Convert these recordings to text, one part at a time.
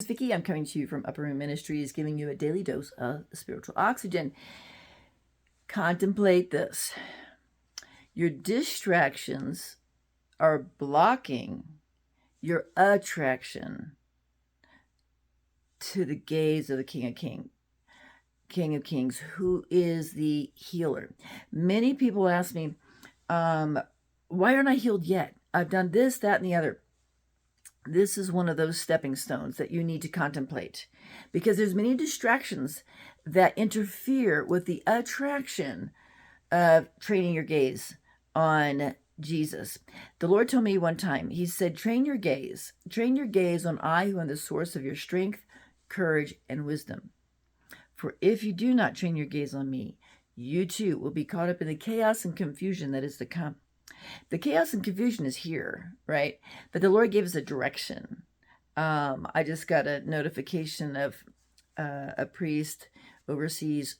It's Vickie. I'm coming to you from Upper Room Ministries, giving you a daily dose of spiritual oxygen. Contemplate this. Your distractions are blocking your attraction to the gaze of the King of Kings, who is the healer. Many people ask me, why aren't I healed yet? I've done this, that, and the other. This is one of those stepping stones that you need to contemplate, because there's many distractions that interfere with the attraction of training your gaze on Jesus. The Lord told me one time, he said, train your gaze on I, who am the source of your strength, courage, and wisdom. For if you do not train your gaze on me, you too will be caught up in the chaos and confusion that is to come. The chaos and confusion is here, right? But the Lord gave us a direction. I just got a notification of a priest overseas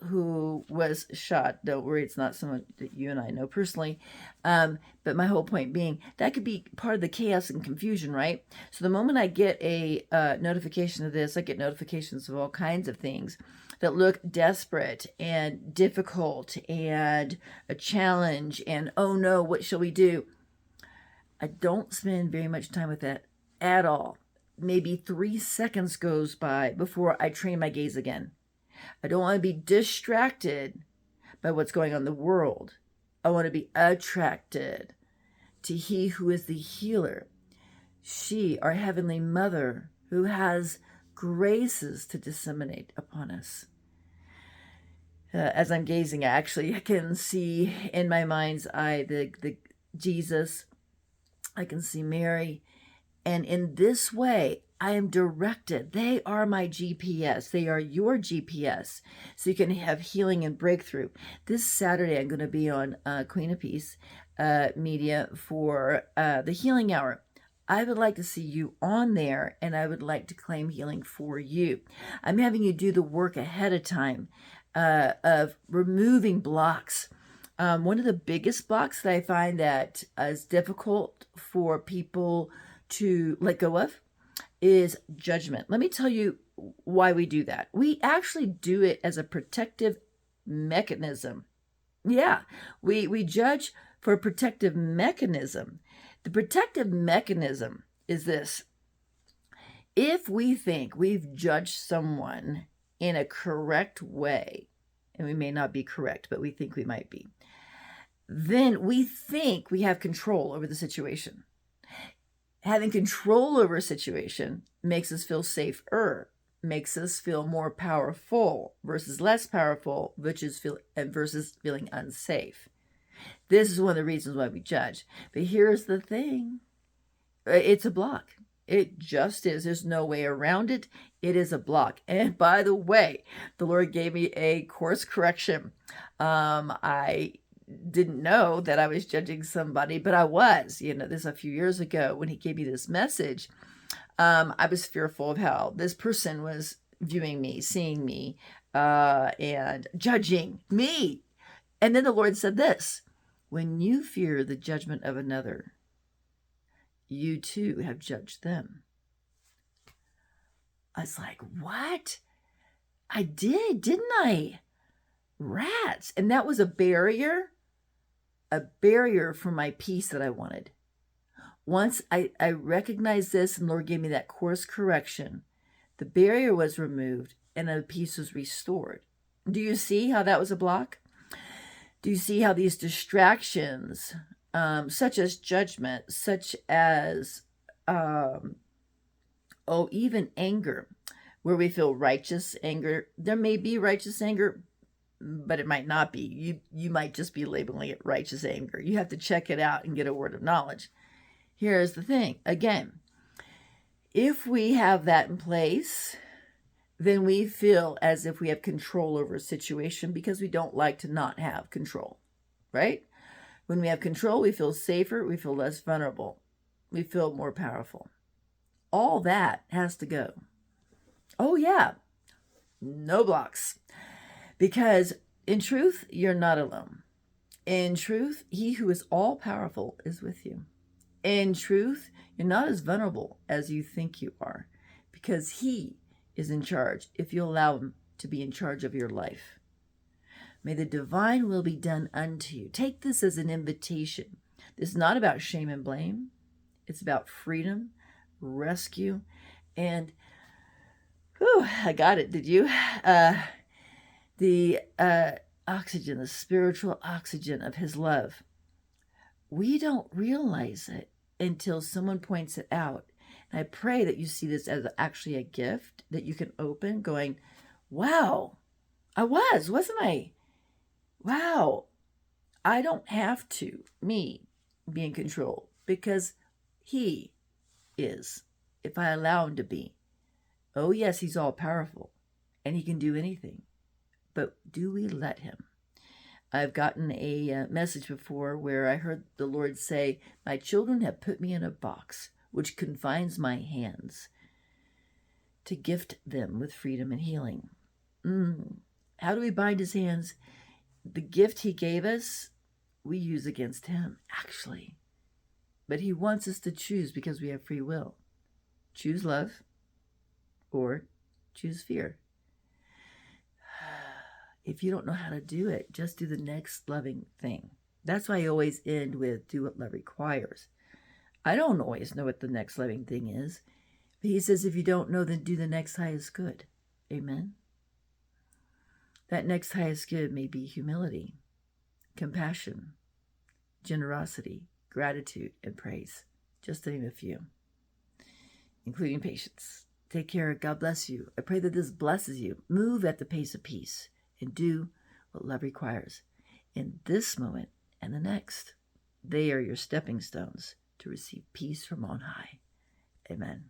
who was shot. Don't worry, it's not someone that you and I know personally. But my whole point being, that could be part of the chaos and confusion, right? So the moment I get a notification of this, I get notifications of all kinds of things that look desperate and difficult and a challenge and, oh no, what shall we do? I don't spend very much time with that at all. Maybe 3 seconds goes by before I train my gaze again. I don't want to be distracted by what's going on in the world. I want to be attracted to He who is the healer. She, our Heavenly Mother, who has graces to disseminate upon us. As I'm gazing, I can see in my mind's eye the Jesus. I can see Mary. And in this way, I am directed. They are my GPS. They are your GPS. So you can have healing and breakthrough. This Saturday, I'm going to be on Queen of Peace Media for the Healing Hour. I would like to see you on there, and I would like to claim healing for you. I'm having you do the work ahead of time of removing blocks. One of the biggest blocks that I find that is difficult for people to let go of is judgment. Let me tell you why we do that. We actually do it as a protective mechanism. Yeah, we judge for a protective mechanism. The protective mechanism is this. If we think we've judged someone in a correct way, and we may not be correct, but we think we might be, then we think we have control over the situation. Having control over a situation makes us feel safer, makes us feel more powerful versus less powerful, versus feeling unsafe. This is one of the reasons why we judge. But here's the thing. It's a block. It just is. There's no way around it. It is a block. And by the way, the Lord gave me a course correction. I didn't know that I was judging somebody, but I was. This a few years ago when He gave me this message. I was fearful of how this person was viewing me, seeing me, and judging me. And then the Lord said this: when you fear the judgment of another, you too have judged them. I was like, what? I did, didn't I? Rats. And that was a barrier for my peace that I wanted. Once I recognized this and Lord gave me that course correction, the barrier was removed and the peace was restored. Do you see how that was a block? Do you see how these distractions, such as judgment, such as, even anger, where we feel righteous anger, there may be righteous anger, but it might not be. You might just be labeling it righteous anger. You have to check it out and get a word of knowledge. Here's the thing. Again, if we have that in place, then we feel as if we have control over a situation, because we don't like to not have control, right? When we have control, we feel safer, we feel less vulnerable, we feel more powerful. All that has to go. Oh yeah, no blocks. Because in truth, you're not alone. In truth, He who is all powerful is with you. In truth, you're not as vulnerable as you think you are, because he is in charge if you allow him to be in charge of your life. May the divine will be done unto you. Take this as an invitation. This is not about shame and blame. It's about freedom, rescue, and I got it. Did you? The oxygen, the spiritual oxygen of his love. We don't realize it until someone points it out. And I pray that you see this as actually a gift that you can open, going, wow, wasn't I? Wow, I don't have to, me, be in control, because he is, if I allow him to be. Oh, yes, he's all powerful, and he can do anything. But do we let him? I've gotten a message before where I heard the Lord say, my children have put me in a box which confines my hands to gift them with freedom and healing. How do we bind his hands? The gift he gave us, we use against him, actually. But he wants us to choose because we have free will. Choose love or choose fear. If you don't know how to do it, just do the next loving thing. That's why I always end with do what love requires. I don't always know what the next loving thing is. But he says, if you don't know, then do the next highest good. Amen. That next highest good may be humility, compassion, generosity, gratitude, and praise. Just to name a few, including patience. Take care. God bless you. I pray that this blesses you. Move at the pace of peace and do what love requires in this moment and the next. They are your stepping stones to receive peace from on high. Amen.